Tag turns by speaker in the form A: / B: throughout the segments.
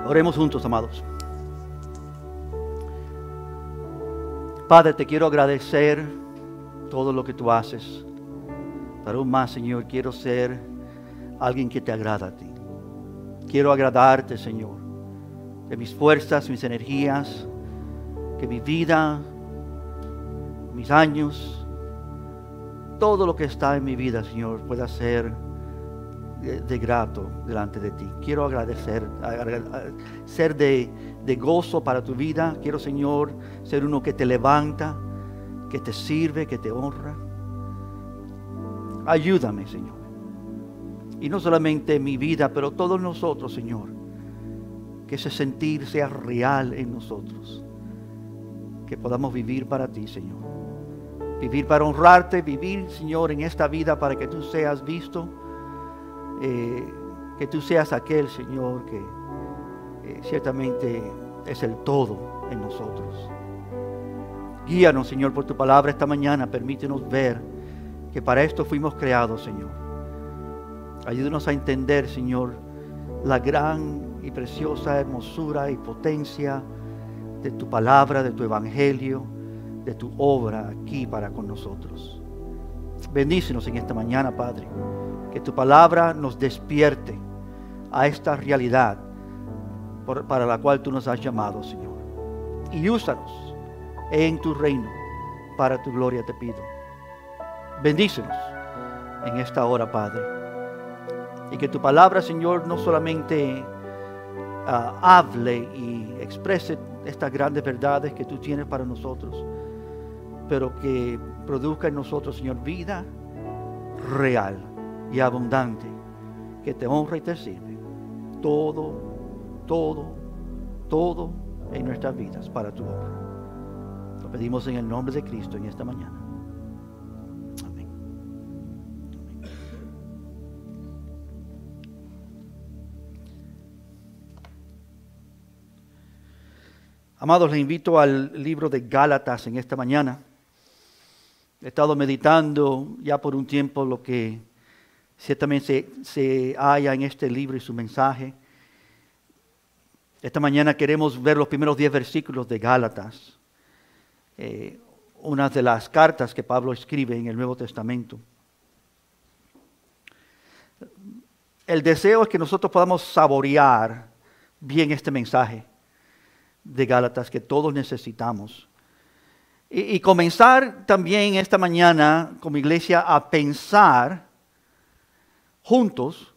A: Oremos juntos, amados. Padre, te quiero agradecer todo lo que tú haces. Pero aún más, Señor, quiero ser alguien que te agrada a ti. Quiero agradarte, Señor. Que mis fuerzas, mis energías, que mi vida, mis años, todo lo que está en mi vida, Señor, pueda ser de grato delante de ti. Quiero agradecer, ser de gozo para tu vida. Quiero, Señor, ser uno que te levanta, que te sirve, que te honra. Ayúdame, Señor. Y no solamente mi vida, pero todos nosotros, Señor. Que ese sentir sea real en nosotros. Que podamos vivir para ti, Señor. Vivir para honrarte, vivir, Señor, en esta vida para que tú seas visto. Que tú seas aquel, Señor, que ciertamente es el todo en nosotros. Guíanos, Señor, por tu palabra esta mañana. Permítenos ver que para esto fuimos creados, Señor. Ayúdanos a entender, Señor, la gran y preciosa hermosura y potencia de tu palabra, de tu evangelio, de tu obra aquí para con nosotros. Bendícenos en esta mañana, Padre. Que tu palabra nos despierte a esta realidad para la cual tú nos has llamado, Señor. Y úsanos en tu reino para tu gloria, te pido. Bendícenos en esta hora, Padre. Y que tu palabra, Señor, no solamente hable y exprese estas grandes verdades que tú tienes para nosotros, pero que produzca en nosotros, Señor, vida real y abundante, que te honra y te sirve. Todo en nuestras vidas para tu honra. Lo pedimos en el nombre de Cristo en esta mañana. Amén. Amados, les invito al libro de Gálatas en esta mañana. He estado meditando ya por un tiempo lo que ciertamente se halla en este libro y su mensaje. Esta mañana queremos ver los primeros 10 versículos de Gálatas, una de las cartas que Pablo escribe en el Nuevo Testamento. El deseo es que nosotros podamos saborear bien este mensaje de Gálatas que todos necesitamos. Y comenzar también esta mañana como iglesia a pensar juntos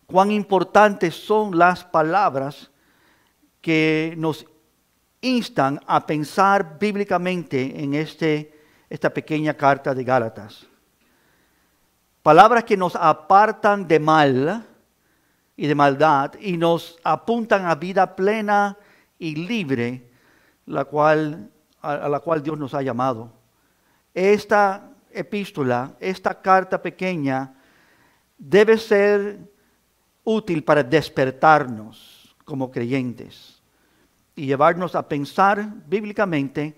A: cuán importantes son las palabras que nos instan a pensar bíblicamente en esta pequeña carta de Gálatas. Palabras que nos apartan de mal y de maldad y nos apuntan a vida plena y libre, a la cual Dios nos ha llamado. Esta epístola, esta carta pequeña, debe ser útil para despertarnos como creyentes y llevarnos a pensar bíblicamente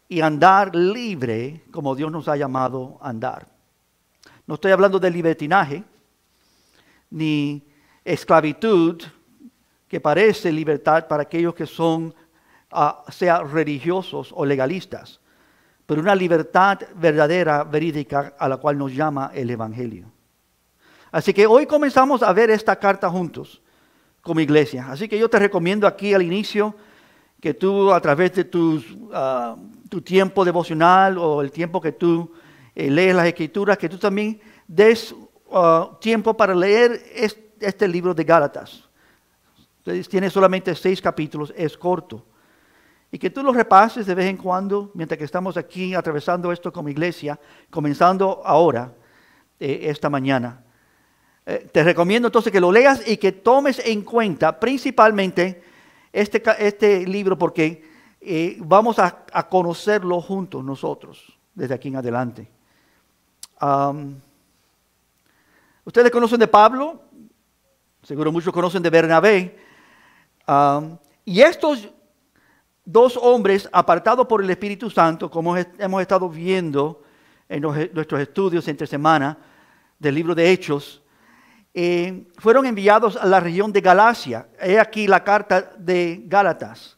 A: y andar libre como Dios nos ha llamado a andar. No estoy hablando de libertinaje ni esclavitud que parece libertad para aquellos que son sea religiosos o legalistas, pero una libertad verdadera, verídica, a la cual nos llama el Evangelio. Así que hoy comenzamos a ver esta carta juntos como iglesia. Así que yo te recomiendo aquí al inicio que tú a través de tu tiempo devocional o el tiempo que tú lees las Escrituras, que tú también des tiempo para leer este libro de Gálatas. Entonces, tiene solamente 6 capítulos, es corto. Y que tú lo repases de vez en cuando, mientras que estamos aquí atravesando esto como iglesia, comenzando ahora, esta mañana. Te recomiendo entonces que lo leas y que tomes en cuenta principalmente este libro, porque vamos a conocerlo juntos nosotros, desde aquí en adelante. Ustedes conocen de Pablo, seguro muchos conocen de Bernabé, y estos 2 hombres apartados por el Espíritu Santo, como hemos estado viendo en nuestros estudios entre semana del libro de Hechos, fueron enviados a la región de Galacia. He aquí la carta de Gálatas.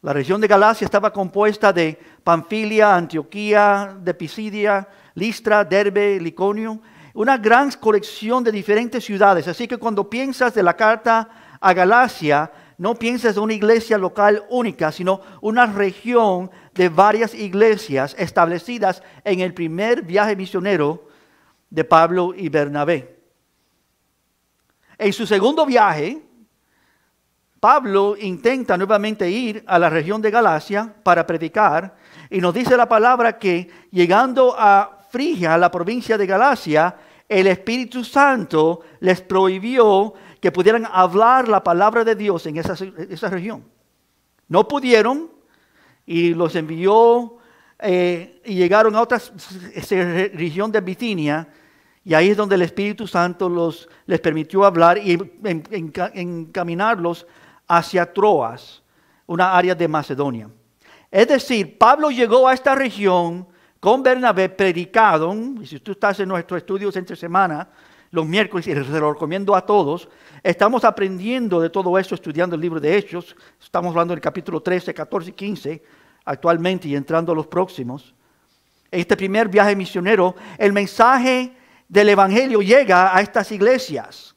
A: La región de Galacia estaba compuesta de Panfilia, Antioquía, de Pisidia, Listra, Derbe, Liconio, una gran colección de diferentes ciudades. Así que cuando piensas de la carta a Galacia, no pienses de una iglesia local única, sino una región de varias iglesias establecidas en el primer viaje misionero de Pablo y Bernabé. En su segundo viaje, Pablo intenta nuevamente ir a la región de Galacia para predicar, y nos dice la palabra que llegando a Frigia, la provincia de Galacia, el Espíritu Santo les prohibió que pudieran hablar la palabra de Dios en esa región. No pudieron, y los envió y llegaron a otra región de Bitinia, y ahí es donde el Espíritu Santo les permitió hablar y encaminarlos hacia Troas, una área de Macedonia. Es decir, Pablo llegó a esta región con Bernabé, predicaron, y si tú estás en nuestros estudios entre semana, los miércoles, y se lo recomiendo a todos, estamos aprendiendo de todo esto, estudiando el libro de Hechos, estamos hablando del capítulo 13, 14 y 15, actualmente, y entrando a los próximos. Este primer viaje misionero, el mensaje del Evangelio llega a estas iglesias.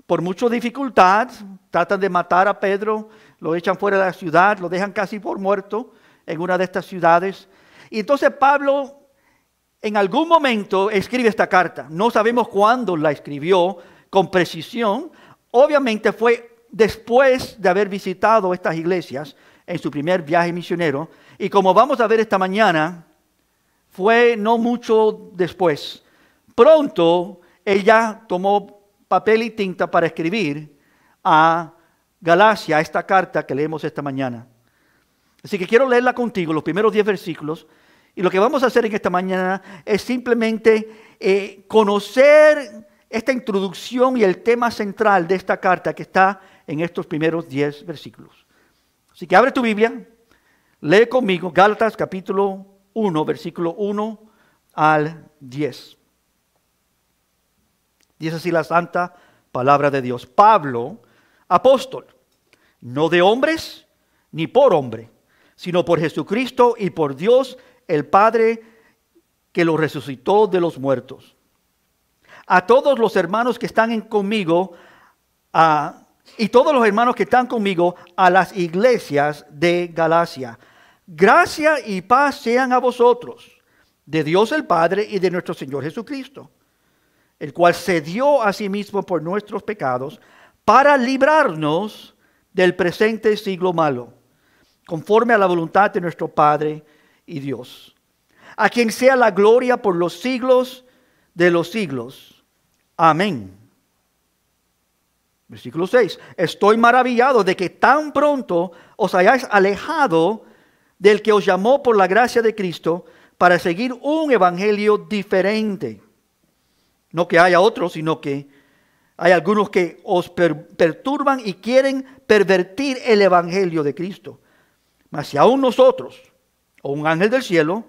A: Por mucha dificultad, tratan de matar a Pedro, lo echan fuera de la ciudad, lo dejan casi por muerto en una de estas ciudades. Y entonces Pablo en algún momento escribe esta carta. No sabemos cuándo la escribió con precisión. Obviamente fue después de haber visitado estas iglesias en su primer viaje misionero. Y como vamos a ver esta mañana, fue no mucho después. Pronto ella tomó papel y tinta para escribir a Galacia esta carta que leemos esta mañana. Así que quiero leerla contigo, los primeros 10 versículos. Y lo que vamos a hacer en esta mañana es simplemente conocer esta introducción y el tema central de esta carta que está en estos primeros 10 versículos. Así que abre tu Biblia, lee conmigo Gálatas capítulo 1, versículo 1 al 10. Dice así la santa palabra de Dios. Pablo, apóstol, no de hombres ni por hombre, sino por Jesucristo y por Dios el Padre que lo resucitó de los muertos. A todos los hermanos que están conmigo, y todos los hermanos que están conmigo a las iglesias de Galacia. Gracia y paz sean a vosotros, de Dios el Padre y de nuestro Señor Jesucristo, el cual se dio a sí mismo por nuestros pecados para librarnos del presente siglo malo, conforme a la voluntad de nuestro Padre y Dios, a quien sea la gloria por los siglos de los siglos. Amén. Versículo 6. Estoy maravillado de que tan pronto os hayáis alejado del que os llamó por la gracia de Cristo para seguir un evangelio diferente. No que haya otros, sino que hay algunos que os perturban y quieren pervertir el evangelio de Cristo. Mas si aún nosotros, o un ángel del cielo,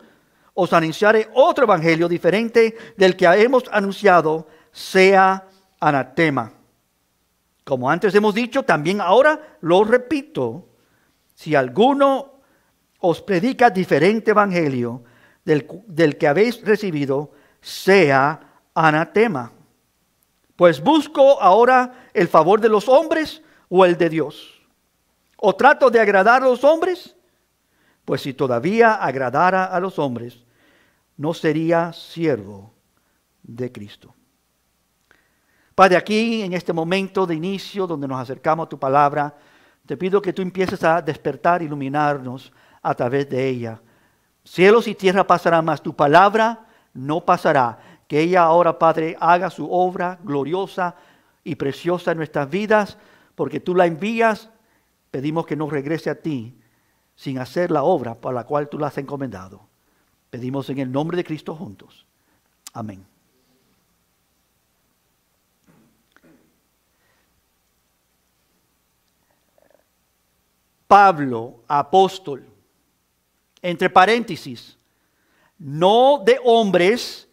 A: os anunciare otro evangelio diferente del que hemos anunciado, sea anatema. Como antes hemos dicho, también ahora lo repito. Si alguno os predica diferente evangelio del que habéis recibido, sea anatema. Pues busco ahora el favor de los hombres o el de Dios. ¿O trato de agradar a los hombres? Pues si todavía agradara a los hombres, no sería siervo de Cristo. Padre, aquí en este momento de inicio donde nos acercamos a tu palabra, te pido que tú empieces a despertar, iluminarnos a través de ella. Cielos y tierra pasarán, mas tu palabra no pasará. Que ella ahora, Padre, haga su obra gloriosa y preciosa en nuestras vidas, porque tú la envías. Pedimos que no regrese a ti sin hacer la obra para la cual tú la has encomendado. Pedimos en el nombre de Cristo juntos. Amén. Pablo, apóstol, entre paréntesis, no de hombres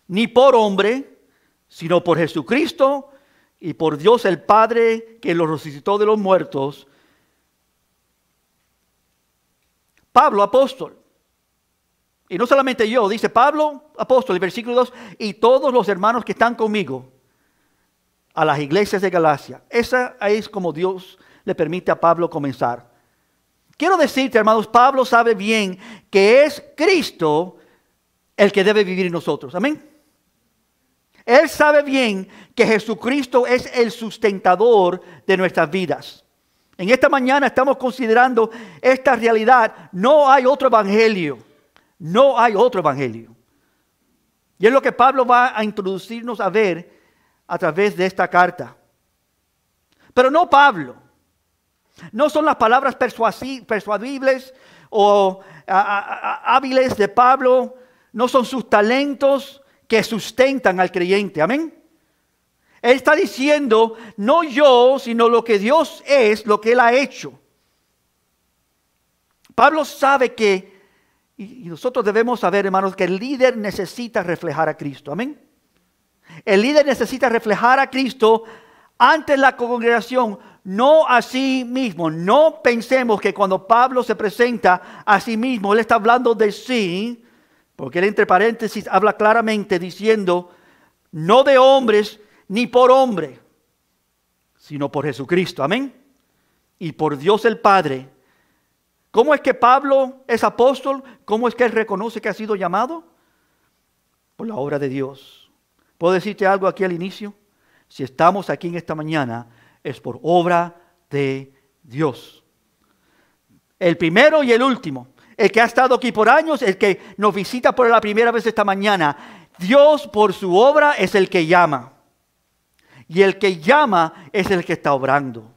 A: ni por hombre, sino por Jesucristo y por Dios el Padre que lo resucitó de los muertos. Pablo, apóstol. Y no solamente yo, dice Pablo, apóstol, el versículo 2, y todos los hermanos que están conmigo a las iglesias de Galacia. Esa es como Dios le permite a Pablo comenzar. Quiero decirte, hermanos, Pablo sabe bien que es Cristo el que debe vivir en nosotros. Amén. Él sabe bien que Jesucristo es el sustentador de nuestras vidas. En esta mañana estamos considerando esta realidad. No hay otro evangelio. No hay otro evangelio. Y es lo que Pablo va a introducirnos a ver a través de esta carta. Pero no Pablo. No son las palabras persuadibles o hábiles de Pablo. No son sus talentos que sustentan al creyente. Amén. Él está diciendo, no yo, sino lo que Dios es, lo que Él ha hecho. Pablo sabe que, y nosotros debemos saber, hermanos, que el líder necesita reflejar a Cristo. Amén. El líder necesita reflejar a Cristo ante la congregación, no a sí mismo. No pensemos que cuando Pablo se presenta a sí mismo, él está hablando de sí, porque él entre paréntesis habla claramente diciendo, no de hombres ni por hombre, sino por Jesucristo. Amén. Y por Dios el Padre. ¿Cómo es que Pablo es apóstol? ¿Cómo es que él reconoce que ha sido llamado? Por la obra de Dios. ¿Puedo decirte algo aquí al inicio? Si estamos aquí en esta mañana, es por obra de Dios. El primero y el último. El que ha estado aquí por años, el que nos visita por la primera vez esta mañana. Dios por su obra es el que llama. Y el que llama es el que está obrando.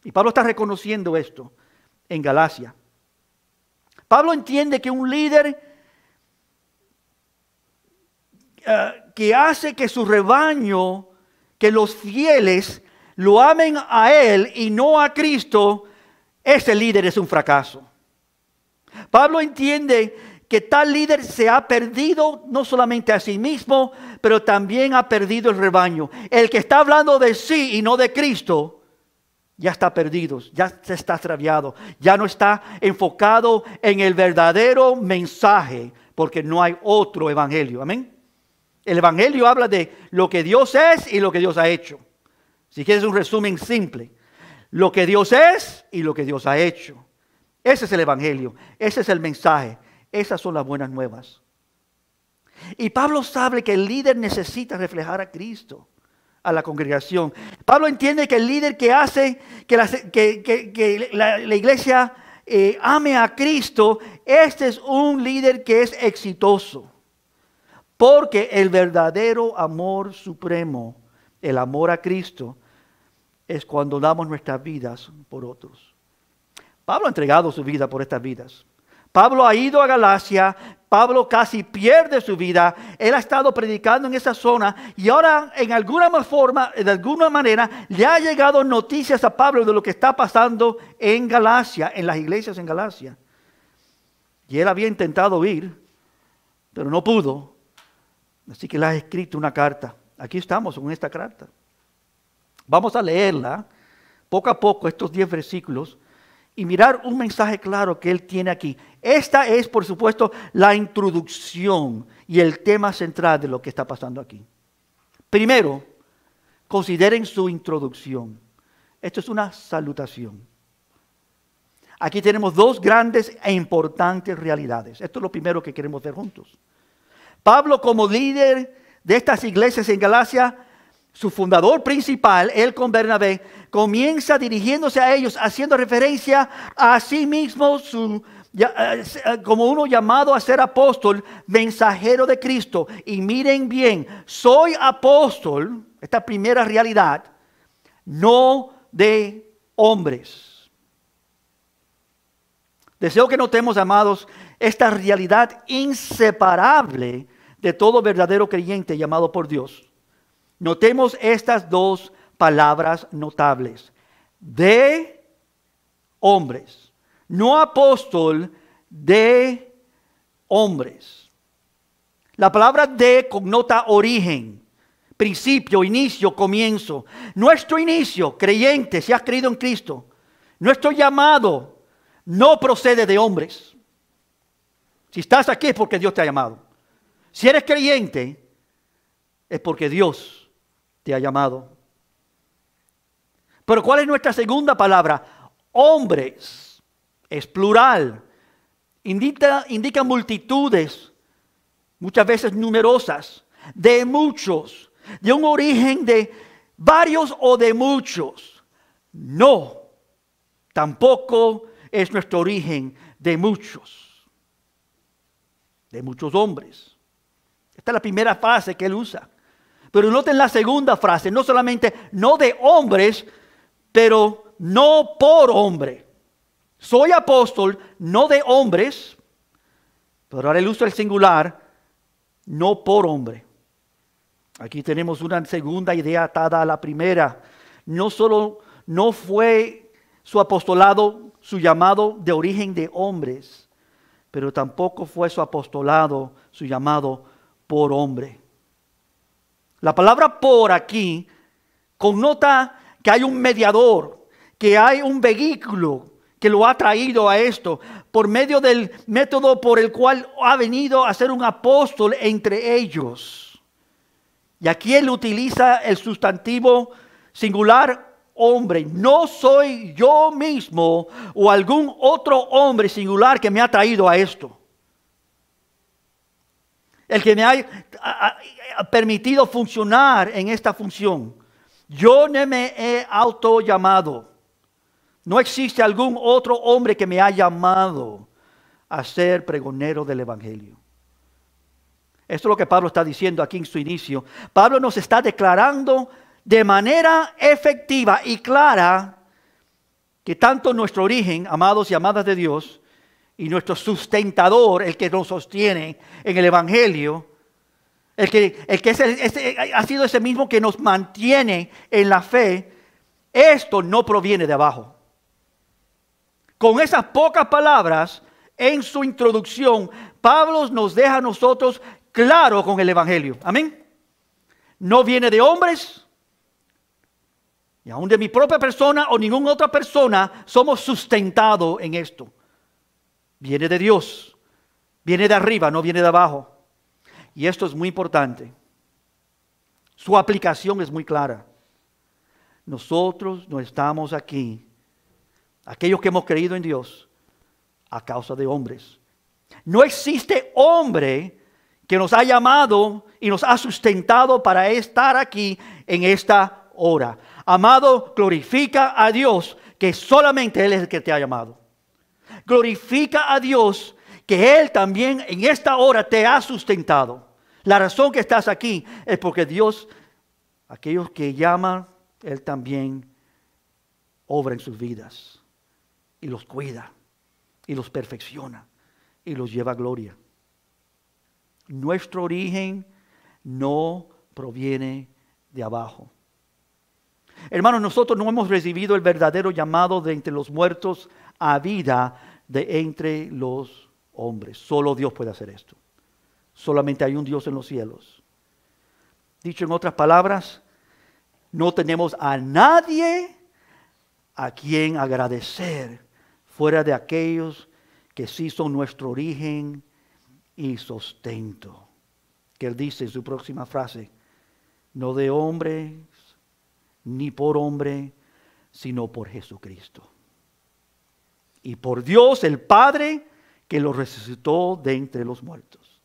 A: Y Pablo está reconociendo esto en Galacia. Pablo entiende que un líder que hace que su rebaño, que los fieles lo amen a él y no a Cristo, ese líder es un fracaso. Pablo entiende que tal líder se ha perdido no solamente a sí mismo, pero también ha perdido el rebaño. El que está hablando de sí y no de Cristo, ya está perdido, ya se está extraviado, ya no está enfocado en el verdadero mensaje, porque no hay otro evangelio. Amén. El evangelio habla de lo que Dios es y lo que Dios ha hecho. Si quieres un resumen simple, lo que Dios es y lo que Dios ha hecho. Ese es el evangelio, ese es el mensaje, esas son las buenas nuevas. Y Pablo sabe que el líder necesita reflejar a Cristo a la congregación. Pablo entiende que el líder que hace que la iglesia ame a Cristo, este es un líder que es exitoso. Porque el verdadero amor supremo, el amor a Cristo, es cuando damos nuestras vidas por otros. Pablo ha entregado su vida por estas vidas. Pablo ha ido a Galacia, Pablo casi pierde su vida, él ha estado predicando en esa zona y ahora en alguna forma, de alguna manera, le ha llegado noticias a Pablo de lo que está pasando en Galacia, en las iglesias en Galacia. Y él había intentado ir, pero no pudo. Así que le ha escrito una carta. Aquí estamos con esta carta. Vamos a leerla poco a poco, estos 10 versículos, y mirar un mensaje claro que él tiene aquí. Esta es, por supuesto, la introducción y el tema central de lo que está pasando aquí. Primero, consideren su introducción. Esto es una salutación. Aquí tenemos dos grandes e importantes realidades. Esto es lo primero que queremos ver juntos. Pablo, como líder de estas iglesias en Galacia, su fundador principal, él con Bernabé, comienza dirigiéndose a ellos, haciendo referencia a sí mismo como uno llamado a ser apóstol, mensajero de Cristo. Y miren bien, soy apóstol, esta primera realidad, no de hombres. Deseo que notemos, amados, esta realidad inseparable de todo verdadero creyente llamado por Dios. Notemos estas dos palabras notables. De hombres. No apóstol, de hombres. La palabra de connota origen. principio, inicio, comienzo. Nuestro inicio, creyente, si has creído en Cristo, nuestro llamado no procede de hombres. Si estás aquí es porque Dios te ha llamado. Si eres creyente, es porque Dios te ha llamado. Pero ¿cuál es nuestra segunda palabra? Hombres. Es plural. Indica multitudes, muchas veces numerosas, de muchos, de un origen de varios o de muchos. No, tampoco es nuestro origen de muchos hombres. Esta es la primera frase que él usa. Pero noten la segunda frase, no solamente no de hombres, pero no por hombre. Soy apóstol, no de hombres, pero ahora él usa el singular, no por hombre. Aquí tenemos una segunda idea atada a la primera. No solo no fue su apostolado, su llamado de origen de hombres, pero tampoco fue su apostolado, su llamado por hombre. La palabra por aquí connota que hay un mediador, que hay un vehículo que lo ha traído a esto, por medio del método por el cual ha venido a ser un apóstol entre ellos. Y aquí él utiliza el sustantivo singular hombre. No soy yo mismo o algún otro hombre singular que me ha traído a esto. El que me ha permitido funcionar en esta función. Yo no me he autollamado. No existe algún otro hombre que me haya llamado a ser pregonero del Evangelio. Esto es lo que Pablo está diciendo aquí en su inicio. Pablo nos está declarando de manera efectiva y clara que tanto nuestro origen, amados y amadas de Dios, y nuestro sustentador, el que nos sostiene en el Evangelio, el que ha sido ese mismo que nos mantiene en la fe, esto no proviene de abajo. Con esas pocas palabras, en su introducción, Pablo nos deja a nosotros claro con el Evangelio. Amén. No viene de hombres, y aún de mi propia persona o ninguna otra persona, somos sustentados en esto. Viene de Dios, viene de arriba, no viene de abajo. Y esto es muy importante. Su aplicación es muy clara. Nosotros no estamos aquí, aquellos que hemos creído en Dios, a causa de hombres. No existe hombre que nos ha llamado y nos ha sustentado para estar aquí en esta hora. Amado, glorifica a Dios que solamente Él es el que te ha llamado. Glorifica a Dios que Él también en esta hora te ha sustentado. La razón que estás aquí es porque Dios, aquellos que llaman, Él también obra en sus vidas y los cuida y los perfecciona y los lleva a gloria. Nuestro origen no proviene de abajo. Hermanos, nosotros no hemos recibido el verdadero llamado de entre los muertos a vida de entre los hombres. Solo Dios puede hacer esto. Solamente hay un Dios en los cielos. Dicho en otras palabras, no tenemos a nadie a quien agradecer fuera de aquellos que sí son nuestro origen y sustento. Que él dice en su próxima frase, no de hombres ni por hombre, sino por Jesucristo. Y por Dios el Padre que lo resucitó de entre los muertos.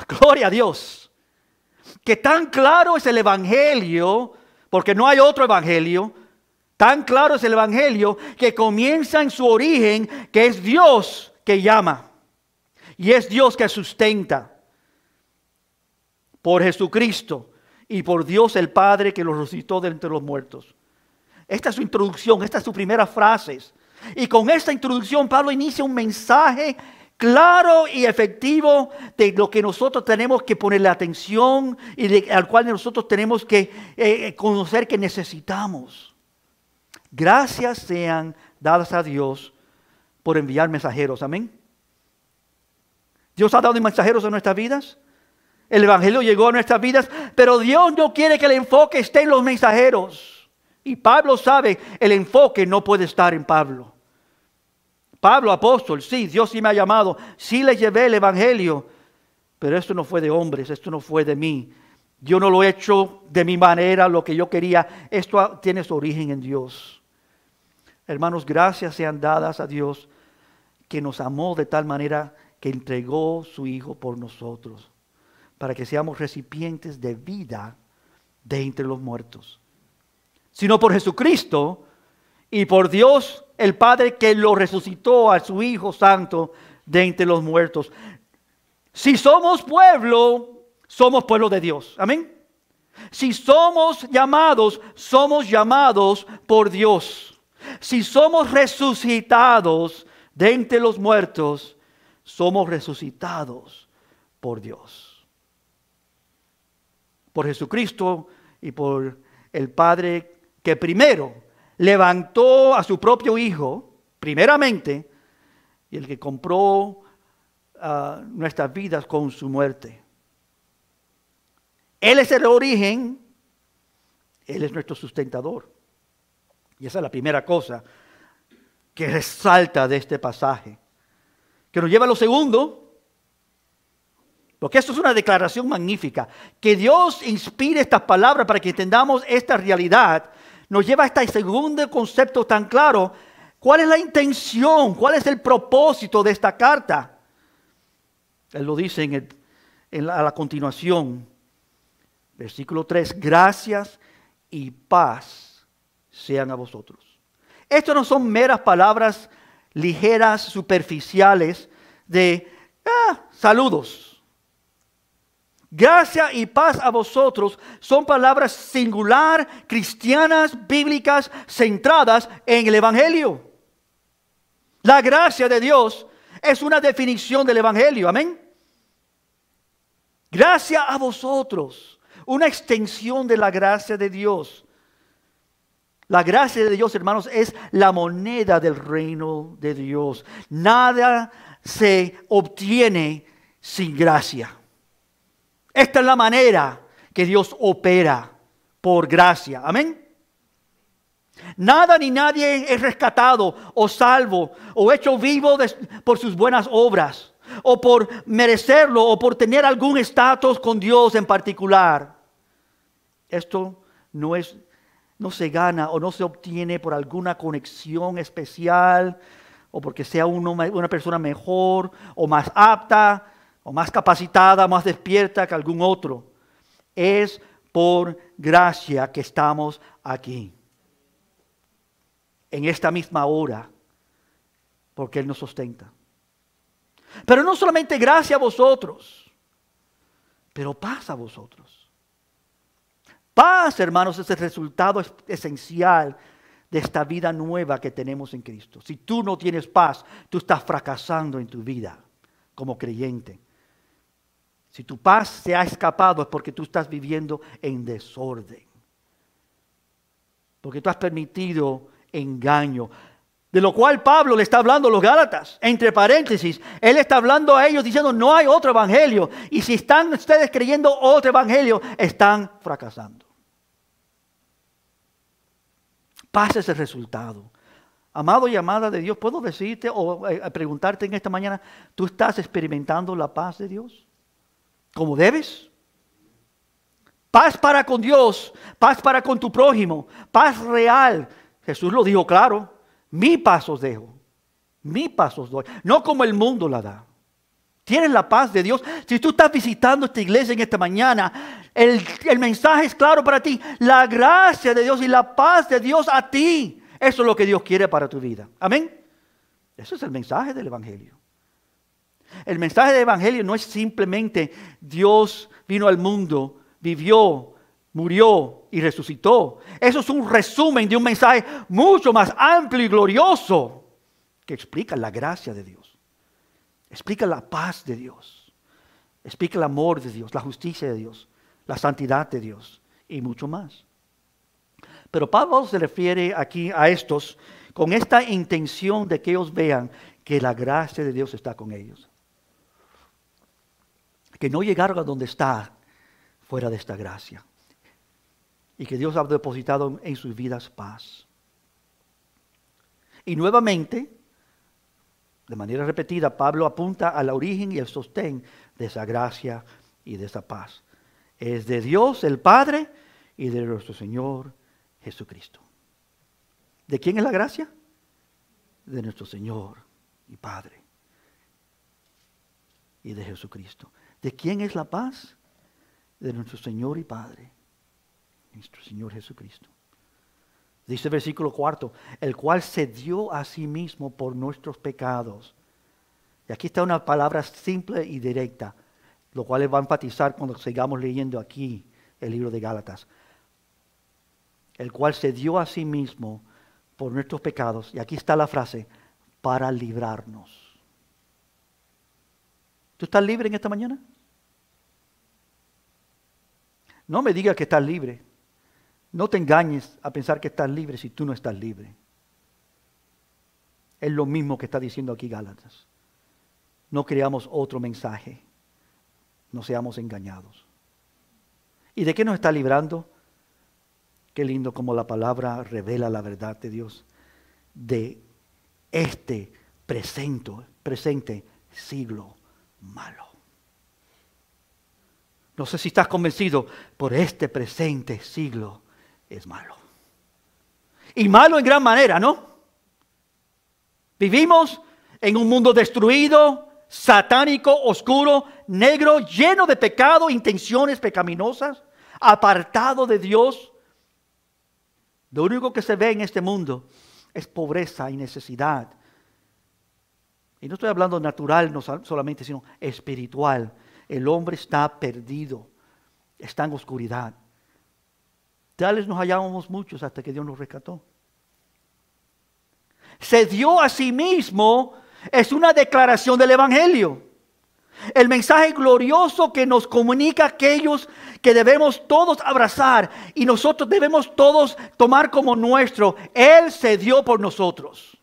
A: Gloria a Dios. Que tan claro es el Evangelio, porque no hay otro Evangelio. Tan claro es el Evangelio que comienza en su origen, que es Dios que llama. Y es Dios que sustenta. Por Jesucristo y por Dios el Padre que lo resucitó de entre los muertos. Esta es su introducción, esta es su primera frase. Y con esta introducción Pablo inicia un mensaje claro y efectivo de lo que nosotros tenemos que ponerle atención y al cual nosotros tenemos que conocer que necesitamos. Gracias sean dadas a Dios por enviar mensajeros. Amén. Dios ha dado mensajeros en nuestras vidas. El Evangelio llegó a nuestras vidas, pero Dios no quiere que el enfoque esté en los mensajeros. Y Pablo sabe, el enfoque no puede estar en Pablo. Pablo, apóstol, sí, Dios sí me ha llamado, sí le llevé el Evangelio, pero esto no fue de hombres, esto no fue de mí. Yo no lo he hecho de mi manera, lo que yo quería. Esto tiene su origen en Dios. Hermanos, gracias sean dadas a Dios que nos amó de tal manera que entregó su Hijo por nosotros, para que seamos recipientes de vida de entre los muertos. Sino por Jesucristo y por Dios el Padre que lo resucitó a su Hijo Santo de entre los muertos. Si somos pueblo de Dios. Amén. Si somos llamados por Dios. Si somos resucitados de entre los muertos, somos resucitados por Dios. Por Jesucristo y por el Padre que primero levantó a su propio Hijo, primeramente, y el que compró nuestras vidas con su muerte. Él es el origen, Él es nuestro sustentador. Y esa es la primera cosa que resalta de este pasaje. Que nos lleva a lo segundo, porque esto es una declaración magnífica. Que Dios inspire estas palabras para que entendamos esta realidad, nos lleva a este segundo concepto tan claro. ¿Cuál es la intención? ¿Cuál es el propósito de esta carta? Él lo dice a la continuación. Versículo 3, gracias y paz sean a vosotros. Esto no son meras palabras ligeras, superficiales de saludos. Gracia y paz a vosotros son palabras singular, cristianas, bíblicas, centradas en el Evangelio. La gracia de Dios es una definición del Evangelio, amén. Gracia a vosotros. Una extensión de la gracia de Dios. La gracia de Dios, hermanos, es la moneda del reino de Dios. Nada se obtiene sin gracia. Esta es la manera que Dios opera, por gracia. Amén. Nada ni nadie es rescatado o salvo o hecho vivo por sus buenas obras, o por merecerlo, o por tener algún estatus con Dios en particular. Esto no se gana o no se obtiene por alguna conexión especial, o porque sea una persona mejor, o más apta, o más capacitada, más despierta que algún otro. Es por gracia que estamos aquí. En esta misma hora, porque Él nos sustenta. Pero no solamente gracia a vosotros, pero paz a vosotros. Paz, hermanos, es el resultado esencial de esta vida nueva que tenemos en Cristo. Si tú no tienes paz, tú estás fracasando en tu vida como creyente. Si tu paz se ha escapado es porque tú estás viviendo en desorden. Porque tú has permitido engaño. De lo cual Pablo le está hablando a los Gálatas, entre paréntesis. Él está hablando a ellos diciendo, no hay otro evangelio. Y si están ustedes creyendo otro evangelio, están fracasando. Paz es el resultado. Amado y amada de Dios, ¿puedo decirte o preguntarte en esta mañana, ¿tú estás experimentando la paz de Dios? ¿Como debes? Paz para con Dios, paz para con tu prójimo, paz real. Jesús lo dijo claro. Mi paz os dejo, mi paz os doy, no como el mundo la da. Tienes la paz de Dios. Si tú estás visitando esta iglesia en esta mañana, el mensaje es claro para ti. La gracia de Dios y la paz de Dios a ti. Eso es lo que Dios quiere para tu vida. Amén. Eso es el mensaje del Evangelio. El mensaje del Evangelio no es simplemente Dios vino al mundo, vivió, murió y resucitó. Eso es un resumen de un mensaje mucho más amplio y glorioso que explica la gracia de Dios. Explica la paz de Dios. Explica el amor de Dios, la justicia de Dios, la santidad de Dios y mucho más. Pero Pablo se refiere aquí a estos con esta intención de que ellos vean que la gracia de Dios está con ellos. Que que no llegaron a donde está fuera de esta gracia. Y que Dios ha depositado en sus vidas paz. Y nuevamente, de manera repetida, Pablo apunta al origen y el sostén de esa gracia y de esa paz. Es de Dios el Padre y de nuestro Señor Jesucristo. ¿De quién es la gracia? De nuestro Señor y Padre. Y de Jesucristo. ¿De quién es la paz? De nuestro Señor y Padre, nuestro Señor Jesucristo. Dice el versículo 4, el cual se dio a sí mismo por nuestros pecados. Y aquí está una palabra simple y directa, lo cual va a enfatizar cuando sigamos leyendo aquí el libro de Gálatas. El cual se dio a sí mismo por nuestros pecados. Y aquí está la frase, para librarnos. ¿Tú estás libre en esta mañana? No me digas que estás libre. No te engañes a pensar que estás libre si tú no estás libre. Es lo mismo que está diciendo aquí Gálatas. No creamos otro mensaje. No seamos engañados. ¿Y de qué nos está librando? Qué lindo como la palabra revela la verdad de Dios. De este presente siglo malo. No sé si estás convencido, por este presente siglo es malo. Y malo en gran manera, ¿no? Vivimos en un mundo destruido, satánico, oscuro, negro, lleno de pecado, intenciones pecaminosas, apartado de Dios. Lo único que se ve en este mundo es pobreza y necesidad. Y no estoy hablando natural, no solamente, sino espiritual. El hombre está perdido, está en oscuridad. Tales nos hallábamos muchos hasta que Dios nos rescató. Se dio a sí mismo, es una declaración del Evangelio. El mensaje glorioso que nos comunica aquellos que debemos todos abrazar y nosotros debemos todos tomar como nuestro. Él se dio por nosotros.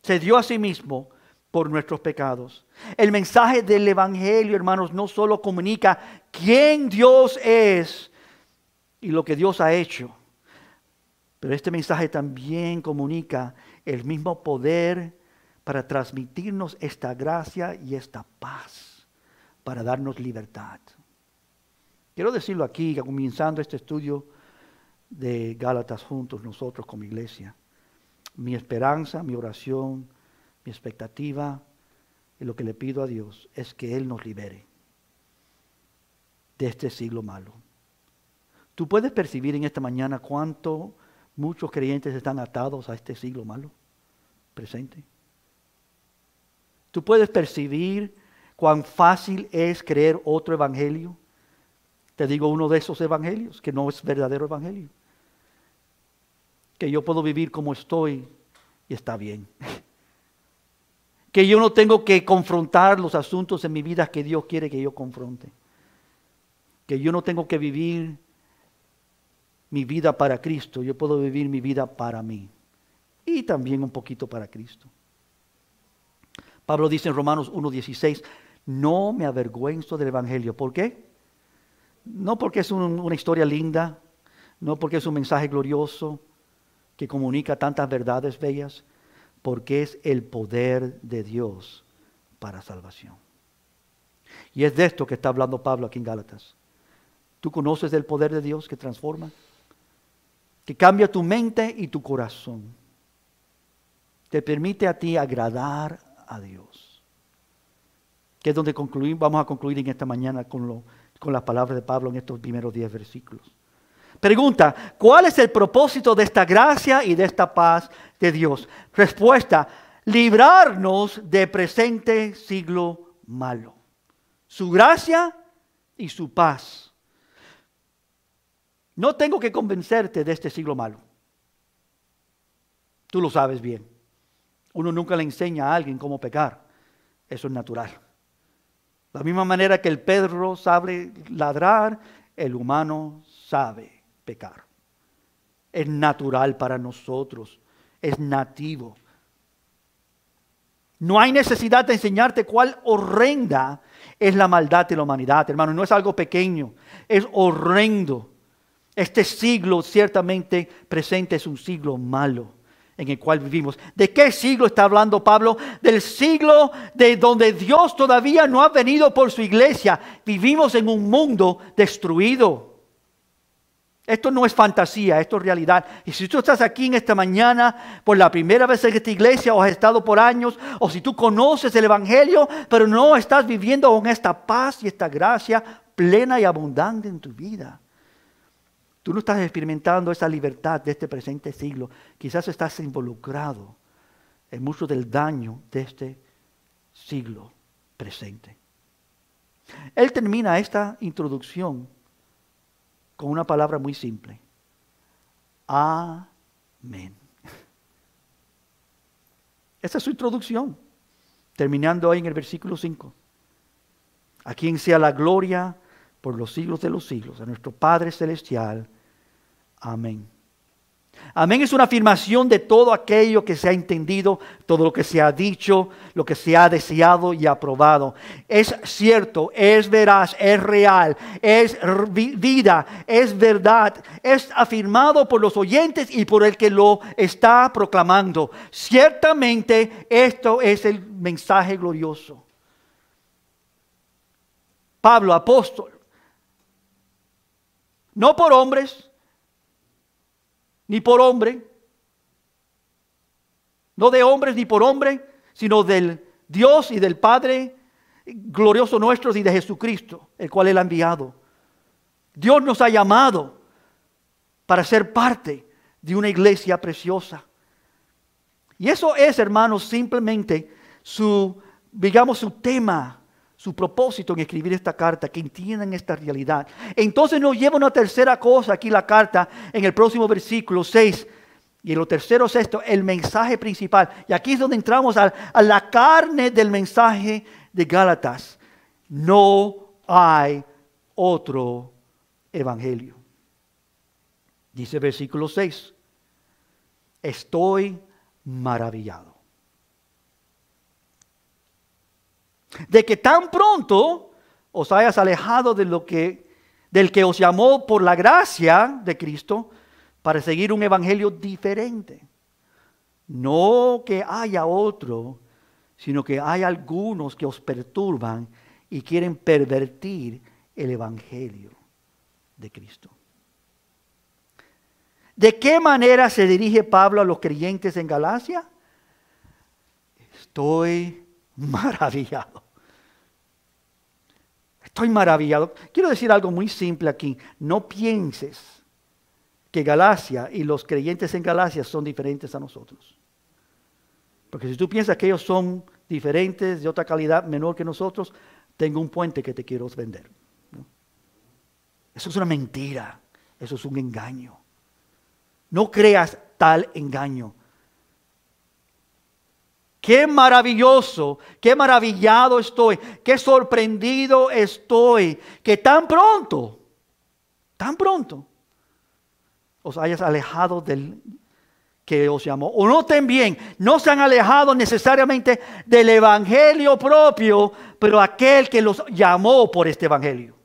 A: Se dio a sí mismo por nuestros pecados. El mensaje del Evangelio, hermanos, no solo comunica quién Dios es y lo que Dios ha hecho, pero este mensaje también comunica el mismo poder para transmitirnos esta gracia y esta paz, para darnos libertad. Quiero decirlo aquí, comenzando este estudio de Gálatas juntos, nosotros como iglesia. Mi esperanza, mi oración, mi expectativa y lo que le pido a Dios es que Él nos libere de este siglo malo. ¿Tú puedes percibir en esta mañana cuánto muchos creyentes están atados a este siglo malo presente? ¿Tú puedes percibir cuán fácil es creer otro evangelio? Te digo uno de esos evangelios que no es verdadero evangelio. Que yo puedo vivir como estoy y está bien. Que yo no tengo que confrontar los asuntos en mi vida que Dios quiere que yo confronte. Que yo no tengo que vivir mi vida para Cristo. Yo puedo vivir mi vida para mí. Y también un poquito para Cristo. Pablo dice en Romanos 1:16, no me avergüenzo del evangelio. ¿Por qué? No porque es una historia linda, no porque es un mensaje glorioso que comunica tantas verdades bellas, porque es el poder de Dios para salvación. Y es de esto que está hablando Pablo aquí en Gálatas. ¿Tú conoces del poder de Dios que transforma? Que cambia tu mente y tu corazón. Te permite a ti agradar a Dios. Que es donde vamos a concluir en esta mañana con las palabras de Pablo en estos primeros 10 versículos. Pregunta, ¿cuál es el propósito de esta gracia y de esta paz de Dios? Respuesta, librarnos de presente siglo malo. Su gracia y su paz. No tengo que convencerte de este siglo malo. Tú lo sabes bien. Uno nunca le enseña a alguien cómo pecar. Eso es natural. La misma manera que el perro sabe ladrar, el humano sabe pecar. Es natural para nosotros. Es nativo. No hay necesidad de enseñarte cuál horrenda es la maldad de la humanidad, hermano. No es algo pequeño, es horrendo. Este siglo ciertamente presente es un siglo malo en el cual vivimos. ¿De qué siglo está hablando Pablo? Del siglo de donde Dios todavía no ha venido por su iglesia. Vivimos en un mundo destruido. Esto no es fantasía, esto es realidad. Y si tú estás aquí en esta mañana por la primera vez en esta iglesia o has estado por años, o si tú conoces el Evangelio, pero no estás viviendo con esta paz y esta gracia plena y abundante en tu vida. Tú no estás experimentando esa libertad de este presente siglo. Quizás estás involucrado en mucho del daño de este siglo presente. Él termina esta introducción con una palabra muy simple. Amén. Esa es su introducción, terminando ahí en el versículo 5. A quien sea la gloria por los siglos de los siglos, a nuestro Padre Celestial. Amén. Amén es una afirmación de todo aquello que se ha entendido, todo lo que se ha dicho, lo que se ha deseado y aprobado. Es cierto, es veraz, es real, es vida, es verdad, es afirmado por los oyentes y por el que lo está proclamando. Ciertamente esto es el mensaje glorioso. Pablo, apóstol, no por hombres, ni por hombre, no de hombres ni por hombre, sino del Dios y del Padre glorioso nuestro y de Jesucristo, el cual Él ha enviado. Dios nos ha llamado para ser parte de una iglesia preciosa. Y eso es, hermanos, simplemente su tema, su propósito en escribir esta carta, que entiendan esta realidad. Entonces nos lleva una tercera cosa aquí la carta en el próximo versículo 6. Y en lo tercero es esto, el mensaje principal. Y aquí es donde entramos a la carne del mensaje de Gálatas. No hay otro evangelio. Dice versículo 6. Estoy maravillado de que tan pronto os hayas alejado del que os llamó por la gracia de Cristo para seguir un evangelio diferente. No que haya otro, sino que hay algunos que os perturban y quieren pervertir el evangelio de Cristo. ¿De qué manera se dirige Pablo a los creyentes en Galacia? Estoy maravillado. Estoy maravillado. Quiero decir algo muy simple aquí. No pienses que Galacia y los creyentes en Galacia son diferentes a nosotros. Porque si tú piensas que ellos son diferentes, de otra calidad menor que nosotros, tengo un puente que te quiero vender. ¿No? Eso es una mentira. Eso es un engaño. No creas tal engaño. Qué maravilloso, qué maravillado estoy, qué sorprendido estoy, que tan pronto, os hayas alejado del que os llamó. O noten bien, no se han alejado necesariamente del evangelio propio, pero aquel que los llamó por este evangelio.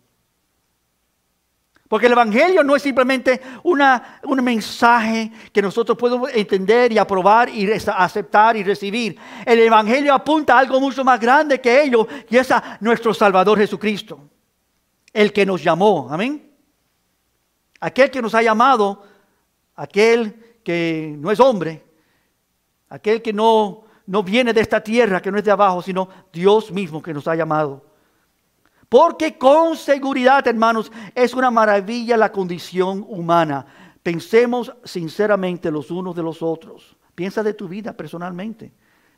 A: Porque el evangelio no es simplemente un mensaje que nosotros podemos entender y aprobar y aceptar y recibir. El evangelio apunta a algo mucho más grande que ello, y es a nuestro Salvador Jesucristo, el que nos llamó. Amén. Aquel que nos ha llamado, aquel que no es hombre, aquel que no viene de esta tierra, que no es de abajo, sino Dios mismo que nos ha llamado. Porque con seguridad, hermanos, es una maravilla la condición humana. Pensemos sinceramente los unos de los otros. Piensa de tu vida personalmente.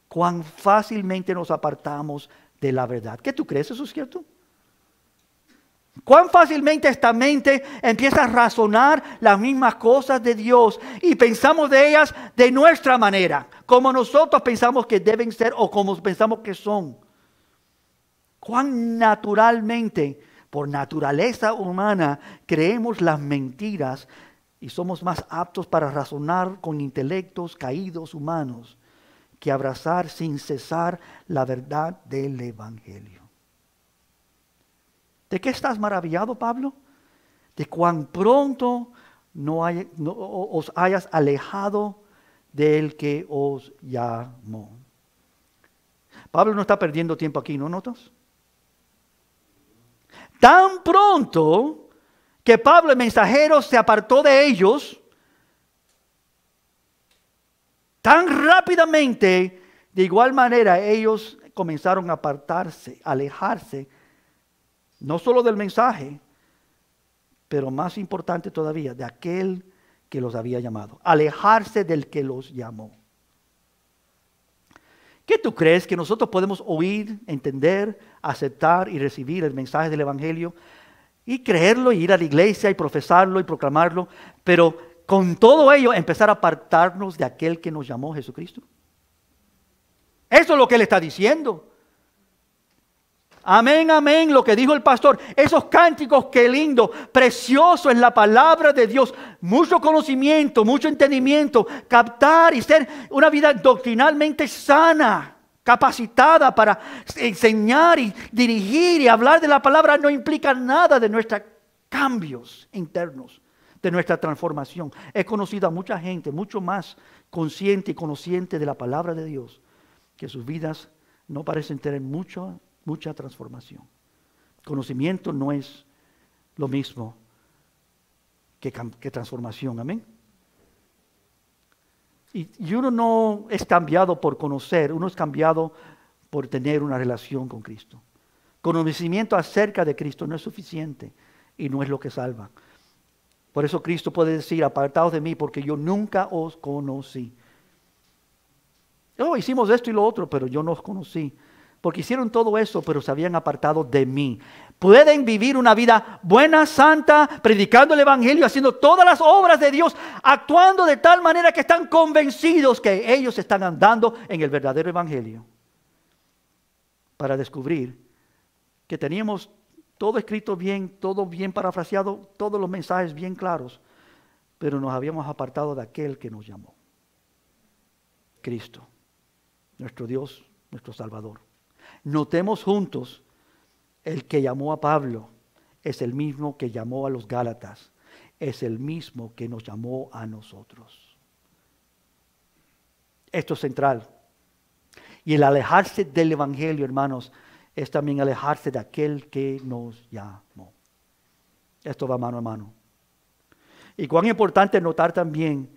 A: Cuán fácilmente nos apartamos de la verdad. ¿Qué tú crees? ¿Eso es cierto? Cuán fácilmente esta mente empieza a razonar las mismas cosas de Dios y pensamos de ellas de nuestra manera, como nosotros pensamos que deben ser o como pensamos que son. Cuán naturalmente, por naturaleza humana, creemos las mentiras y somos más aptos para razonar con intelectos caídos humanos que abrazar sin cesar la verdad del Evangelio. ¿De qué estás maravillado, Pablo? De cuán pronto os hayas alejado del que os llamó. Pablo no está perdiendo tiempo aquí, ¿no notas? Tan pronto que Pablo, el mensajero, se apartó de ellos, tan rápidamente, de igual manera, ellos comenzaron a apartarse, a alejarse, no solo del mensaje, pero más importante todavía, de aquel que los había llamado. Alejarse del que los llamó. ¿Qué tú crees? Que nosotros podemos oír, entender, aceptar y recibir el mensaje del Evangelio y creerlo y ir a la iglesia y profesarlo y proclamarlo, pero con todo ello empezar a apartarnos de aquel que nos llamó, Jesucristo? Eso es lo que él está diciendo. Amén, amén, lo que dijo el pastor. Esos cánticos, qué lindo, precioso en la palabra de Dios. Mucho conocimiento, mucho entendimiento, captar y ser una vida doctrinalmente sana, capacitada para enseñar y dirigir y hablar de la palabra no implica nada de nuestros cambios internos, de nuestra transformación. He conocido a mucha gente mucho más consciente y conociente de la palabra de Dios, que sus vidas no parecen tener mucha transformación. Conocimiento no es lo mismo que transformación, amén. Y uno no es cambiado por conocer, uno es cambiado por tener una relación con Cristo. Conocimiento acerca de Cristo no es suficiente y no es lo que salva. Por eso Cristo puede decir: apartaos de mí, porque yo nunca os conocí. Hicimos esto y lo otro, pero yo no os conocí. Porque hicieron todo eso, pero se habían apartado de mí. Pueden vivir una vida buena, santa, predicando el Evangelio, haciendo todas las obras de Dios, actuando de tal manera que están convencidos que ellos están andando en el verdadero Evangelio. Para descubrir que teníamos todo escrito bien, todo bien parafraseado, todos los mensajes bien claros, pero nos habíamos apartado de aquel que nos llamó. Cristo, nuestro Dios, nuestro Salvador. Notemos juntos, el que llamó a Pablo es el mismo que llamó a los Gálatas, es el mismo que nos llamó a nosotros. Esto es central. Y el alejarse del Evangelio, hermanos, es también alejarse de aquel que nos llamó. Esto va mano a mano. Y cuán importante notar también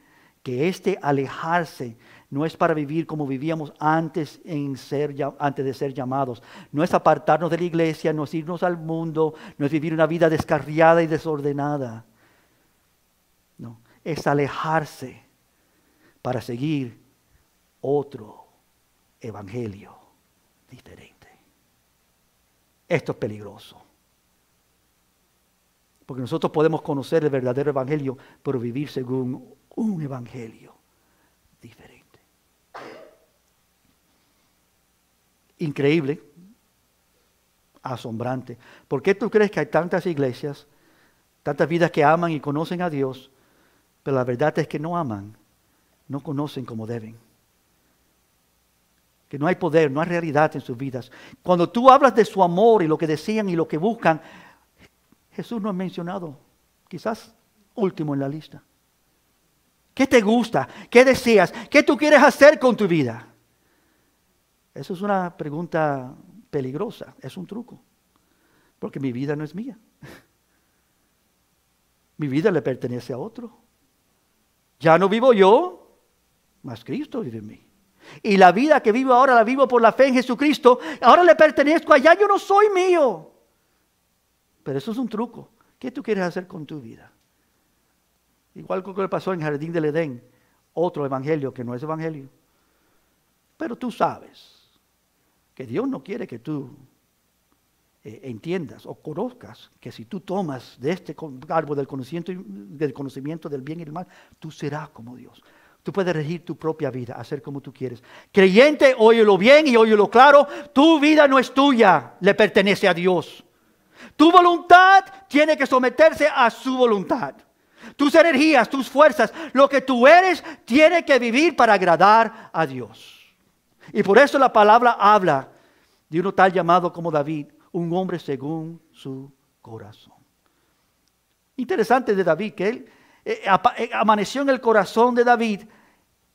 A: que este alejarse no es para vivir como vivíamos antes de ser llamados. No es apartarnos de la iglesia, no es irnos al mundo, no es vivir una vida descarriada y desordenada. No, es alejarse para seguir otro evangelio diferente. Esto es peligroso. Porque nosotros podemos conocer el verdadero evangelio, pero vivir según un evangelio diferente. Increíble, asombrante. ¿Por qué tú crees que hay tantas iglesias, tantas vidas que aman y conocen a Dios, pero la verdad es que no aman, no conocen como deben? Que no hay poder, no hay realidad en sus vidas. Cuando tú hablas de su amor y lo que desean y lo que buscan, Jesús no ha mencionado, quizás último en la lista. ¿Qué te gusta? ¿Qué deseas? ¿Qué tú quieres hacer con tu vida? Eso es una pregunta peligrosa, es un truco. Porque mi vida no es mía. Mi vida le pertenece a otro. Ya no vivo yo, mas Cristo vive en mí. Y la vida que vivo ahora la vivo por la fe en Jesucristo. Ahora le pertenezco allá, yo no soy mío. Pero eso es un truco. ¿Qué tú quieres hacer con tu vida? Igual que lo que pasó en el Jardín del Edén. Otro evangelio que no es evangelio. Pero tú sabes que Dios no quiere que tú entiendas o conozcas que si tú tomas de este árbol del conocimiento del bien y del mal, tú serás como Dios. Tú puedes regir tu propia vida, hacer como tú quieres. Creyente, óyelo bien y óyelo claro. Tu vida no es tuya, le pertenece a Dios. Tu voluntad tiene que someterse a su voluntad. Tus energías, tus fuerzas, lo que tú eres, tiene que vivir para agradar a Dios. Y por eso la palabra habla de uno tal llamado como David, un hombre según su corazón. Interesante de David, que él amaneció en el corazón de David,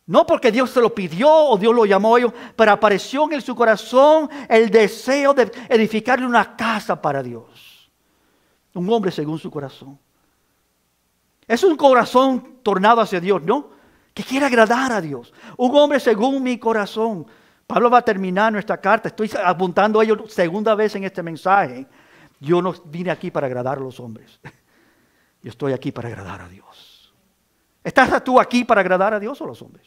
A: no porque Dios se lo pidió o Dios lo llamó a ellos, pero apareció en su corazón el deseo de edificarle una casa para Dios. Un hombre según su corazón. Es un corazón tornado hacia Dios, ¿no? Que quiere agradar a Dios. Un hombre según mi corazón. Pablo va a terminar nuestra carta. Estoy apuntando a ello segunda vez en este mensaje. Yo no vine aquí para agradar a los hombres. Yo estoy aquí para agradar a Dios. ¿Estás tú aquí para agradar a Dios o a los hombres?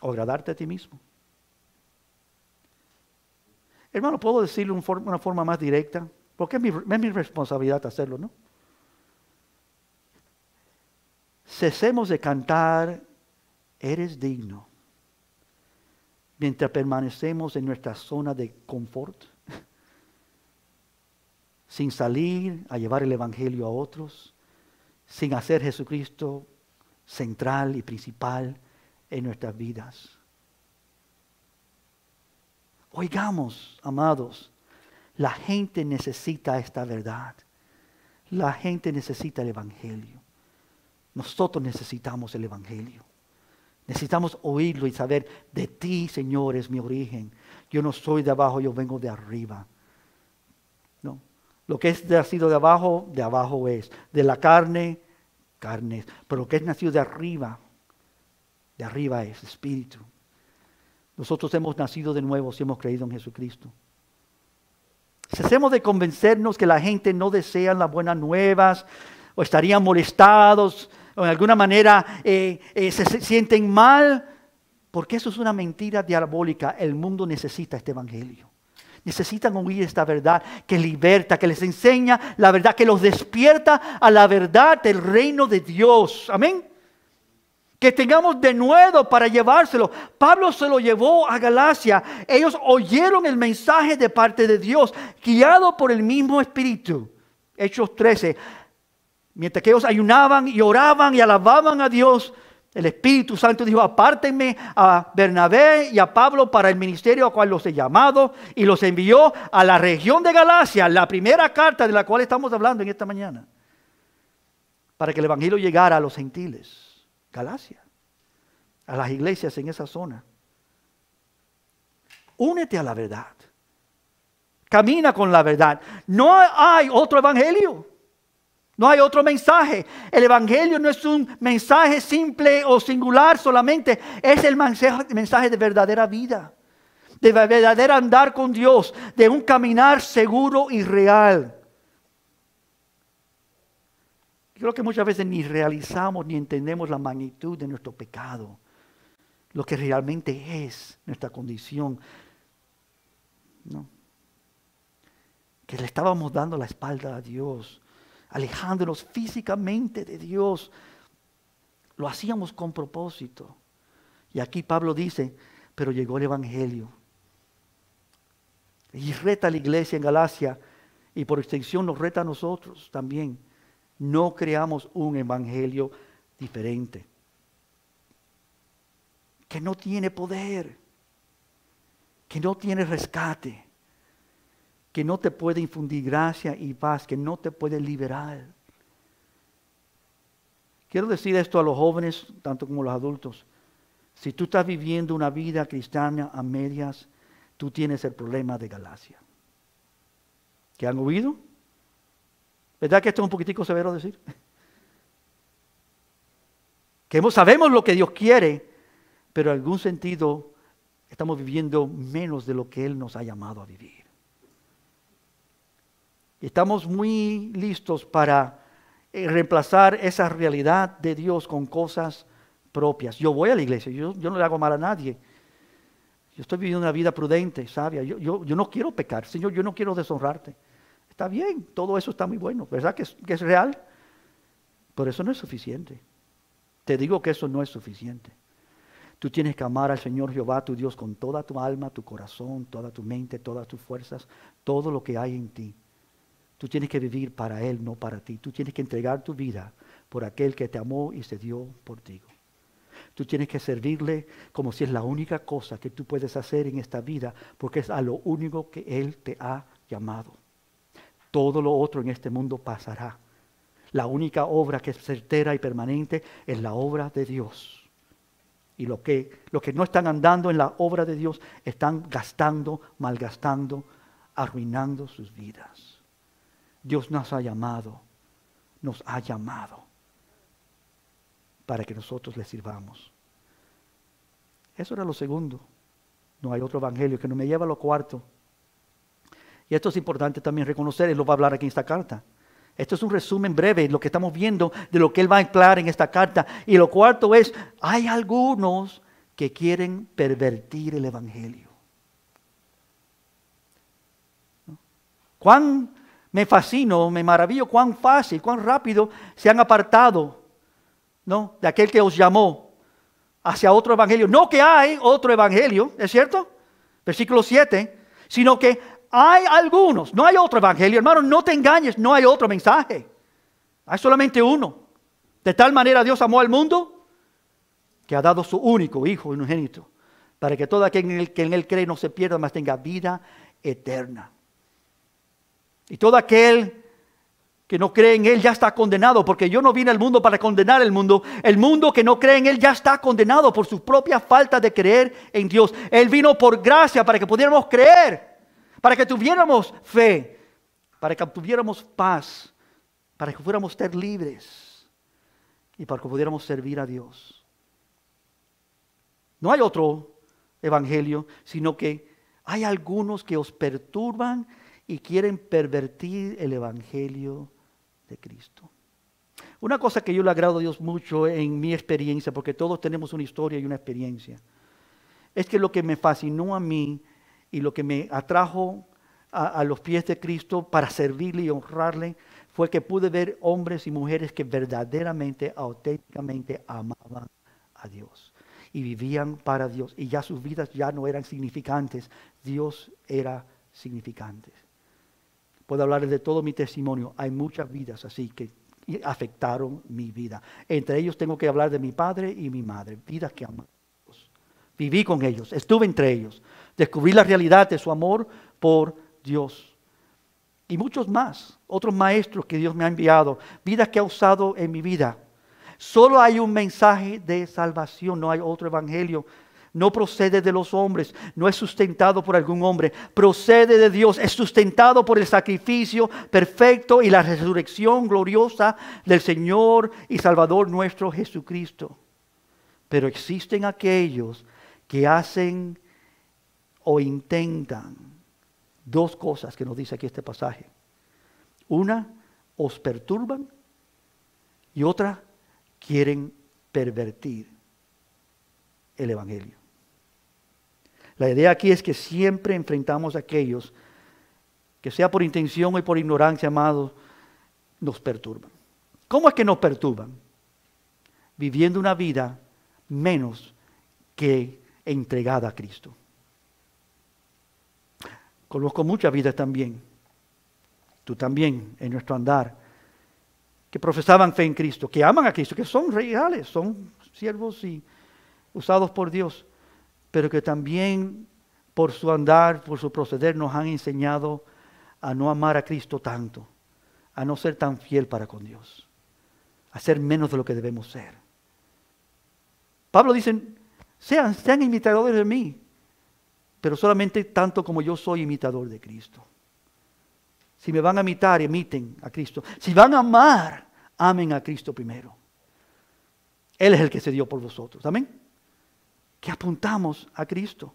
A: ¿O agradarte a ti mismo? Hermano, ¿puedo decirlo de una forma más directa? Porque es mi responsabilidad hacerlo, ¿no? Cesemos de cantar, eres digno, mientras permanecemos en nuestra zona de confort, sin salir a llevar el evangelio a otros, sin hacer Jesucristo central y principal en nuestras vidas. Oigamos, amados, la gente necesita esta verdad. La gente necesita el evangelio. Nosotros necesitamos el evangelio. Necesitamos oírlo y saber, de ti, Señor, es mi origen. Yo no soy de abajo, yo vengo de arriba. No. Lo que es nacido de abajo es. De la carne, carne es. Pero lo que es nacido de arriba es espíritu. Nosotros hemos nacido de nuevo si hemos creído en Jesucristo. Cesemos de convencernos que la gente no desea las buenas nuevas o estarían molestados o de alguna manera se sienten mal, porque eso es una mentira diabólica. El mundo necesita este evangelio. Necesitan oír esta verdad que liberta, que les enseña la verdad, que los despierta a la verdad del reino de Dios. Amén. Que tengamos de nuevo para llevárselo. Pablo se lo llevó a Galacia. Ellos oyeron el mensaje de parte de Dios, guiado por el mismo Espíritu. Hechos 13. Mientras que ellos ayunaban y oraban y alababan a Dios, el Espíritu Santo dijo, apártenme a Bernabé y a Pablo para el ministerio al cual los he llamado, y los envió a la región de Galacia, la primera carta de la cual estamos hablando en esta mañana, para que el evangelio llegara a los gentiles. Galacia, a las iglesias en esa zona. Únete a la verdad. Camina con la verdad. No hay otro evangelio. No hay otro mensaje. El evangelio no es un mensaje simple o singular solamente. Es el mensaje de verdadera vida. De verdadero andar con Dios. De un caminar seguro y real. Creo que muchas veces ni realizamos ni entendemos la magnitud de nuestro pecado. Lo que realmente es nuestra condición. No. Que le estábamos dando la espalda a Dios. Alejándonos físicamente de Dios. Lo hacíamos con propósito. Y aquí Pablo dice, pero llegó el evangelio. Y reta a la iglesia en Galacia. Y por extensión nos reta a nosotros también. No creamos un evangelio diferente. Que no tiene poder. Que no tiene rescate. Que no te puede infundir gracia y paz. Que no te puede liberar. Quiero decir esto a los jóvenes, tanto como a los adultos. Si tú estás viviendo una vida cristiana a medias, tú tienes el problema de Galacia. ¿Qué han oído? ¿Verdad que esto es un poquitico severo decir? Que sabemos lo que Dios quiere, pero en algún sentido estamos viviendo menos de lo que Él nos ha llamado a vivir. Estamos muy listos para reemplazar esa realidad de Dios con cosas propias. Yo voy a la iglesia, yo no le hago mal a nadie. Yo estoy viviendo una vida prudente, sabia. Yo no quiero pecar, Señor, yo no quiero deshonrarte. Está bien, todo eso está muy bueno, ¿verdad que es real? Pero eso no es suficiente. Te digo que eso no es suficiente. Tú tienes que amar al Señor Jehová, tu Dios, con toda tu alma, tu corazón, toda tu mente, todas tus fuerzas, todo lo que hay en ti. Tú tienes que vivir para Él, no para ti. Tú tienes que entregar tu vida por aquel que te amó y se dio por ti. Tú tienes que servirle como si es la única cosa que tú puedes hacer en esta vida, porque es a lo único que Él te ha llamado. Todo lo otro en este mundo pasará. La única obra que es certera y permanente es la obra de Dios. Y los que no están andando en la obra de Dios están gastando, malgastando, arruinando sus vidas. Dios nos ha llamado para que nosotros le sirvamos. Eso era lo segundo. No hay otro evangelio que no me lleva a lo cuarto. Y esto es importante también reconocer, Él lo va a hablar aquí en esta carta. Esto es un resumen breve, lo que estamos viendo de lo que Él va a aclarar en esta carta. Y lo cuarto es, hay algunos que quieren pervertir el evangelio. Cuán me fascino, me maravillo, cuán fácil, cuán rápido se han apartado, ¿no?, de aquel que os llamó hacia otro evangelio. No que hay otro evangelio, ¿es cierto? Versículo 7, sino que hay algunos, no hay otro evangelio. Hermano, no te engañes, no hay otro mensaje. Hay solamente uno. De tal manera Dios amó al mundo que ha dado su único Hijo unigénito, para que todo aquel que en Él cree no se pierda, mas tenga vida eterna. Y todo aquel que no cree en Él ya está condenado, porque yo no vine al mundo para condenar el mundo. El mundo que no cree en Él ya está condenado por su propia falta de creer en Dios. Él vino por gracia para que pudiéramos creer, para que tuviéramos fe, para que tuviéramos paz, para que pudiéramos ser libres y para que pudiéramos servir a Dios. No hay otro evangelio, sino que hay algunos que os perturban y quieren pervertir el evangelio de Cristo. Una cosa que yo le agrado a Dios mucho en mi experiencia, porque todos tenemos una historia y una experiencia, es que lo que me fascinó a mí y lo que me atrajo a los pies de Cristo para servirle y honrarle fue que pude ver hombres y mujeres que verdaderamente, auténticamente amaban a Dios y vivían para Dios, y ya sus vidas ya no eran significantes, Dios era significante. Puedo hablarles de todo mi testimonio. Hay muchas vidas así que afectaron mi vida. Entre ellos tengo que hablar de mi padre y mi madre, vidas que aman a Dios. Viví con ellos, estuve entre ellos, descubrí la realidad de su amor por Dios. Y muchos más, otros maestros que Dios me ha enviado, vidas que ha usado en mi vida. Solo hay un mensaje de salvación, no hay otro evangelio. No procede de los hombres, no es sustentado por algún hombre, procede de Dios, es sustentado por el sacrificio perfecto y la resurrección gloriosa del Señor y Salvador nuestro Jesucristo. Pero existen aquellos que hacen o intentan dos cosas que nos dice aquí este pasaje. Una, os perturban, y otra, quieren pervertir el evangelio. La idea aquí es que siempre enfrentamos a aquellos que, sea por intención o por ignorancia, amados, nos perturban. ¿Cómo es que nos perturban? Viviendo una vida menos que entregada a Cristo. Conozco muchas vidas también, tú también, en nuestro andar, que profesaban fe en Cristo, que aman a Cristo, que son reales, son siervos y usados por Dios, pero que también por su andar, por su proceder, nos han enseñado a no amar a Cristo tanto, a no ser tan fiel para con Dios, a ser menos de lo que debemos ser. Pablo dice, sean imitadores de mí, pero solamente tanto como yo soy imitador de Cristo. Si me van a imitar, imiten a Cristo. Si van a amar, amen a Cristo primero. Él es el que se dio por vosotros. Amén. Que apuntamos a Cristo.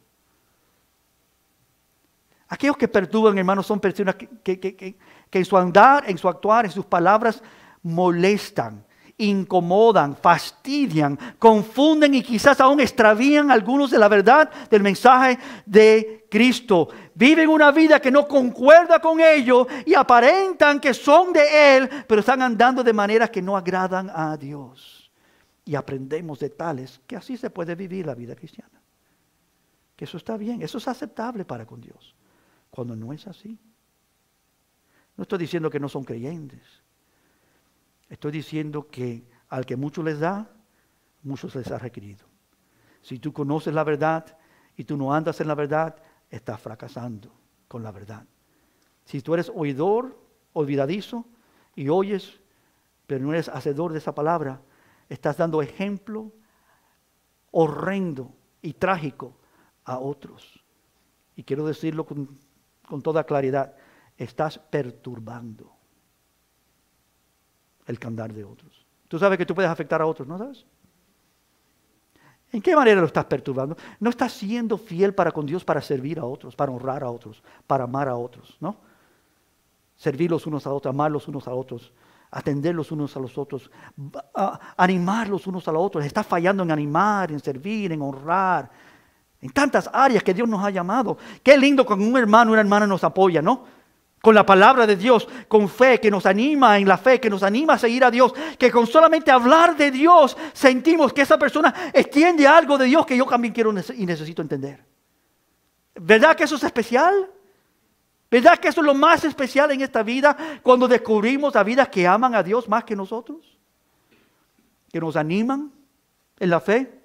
A: Aquellos que perturban, hermanos, son personas que en su andar, en su actuar, en sus palabras, molestan, incomodan, fastidian, confunden y quizás aún extravían algunos de la verdad del mensaje de Cristo. Viven una vida que no concuerda con ellos y aparentan que son de Él, pero están andando de maneras que no agradan a Dios. Y aprendemos de tales que así se puede vivir la vida cristiana. Que eso está bien, eso es aceptable para con Dios. Cuando no es así. No estoy diciendo que no son creyentes. Estoy diciendo que al que mucho les da, muchos les ha requerido. Si tú conoces la verdad y tú no andas en la verdad, estás fracasando con la verdad. Si tú eres oidor, olvidadizo, y oyes, pero no eres hacedor de esa palabra, estás dando ejemplo horrendo y trágico a otros. Y quiero decirlo con toda claridad, estás perturbando el caminar de otros. Tú sabes que tú puedes afectar a otros, ¿no sabes? ¿En qué manera lo estás perturbando? No estás siendo fiel para con Dios para servir a otros, para honrar a otros, para amar a otros, ¿no? Servir los unos a otros, amar los unos a otros, atender los unos a los otros, animar los unos a los otros. Estás fallando en animar, en servir, en honrar, en tantas áreas que Dios nos ha llamado. Qué lindo cuando un hermano o una hermana nos apoya, ¿no? Con la palabra de Dios, con fe, que nos anima en la fe, que nos anima a seguir a Dios, que con solamente hablar de Dios sentimos que esa persona extiende algo de Dios que yo también quiero y necesito entender. ¿Verdad que eso es especial? ¿Verdad que eso es lo más especial en esta vida cuando descubrimos a vidas que aman a Dios más que nosotros? Que nos animan en la fe.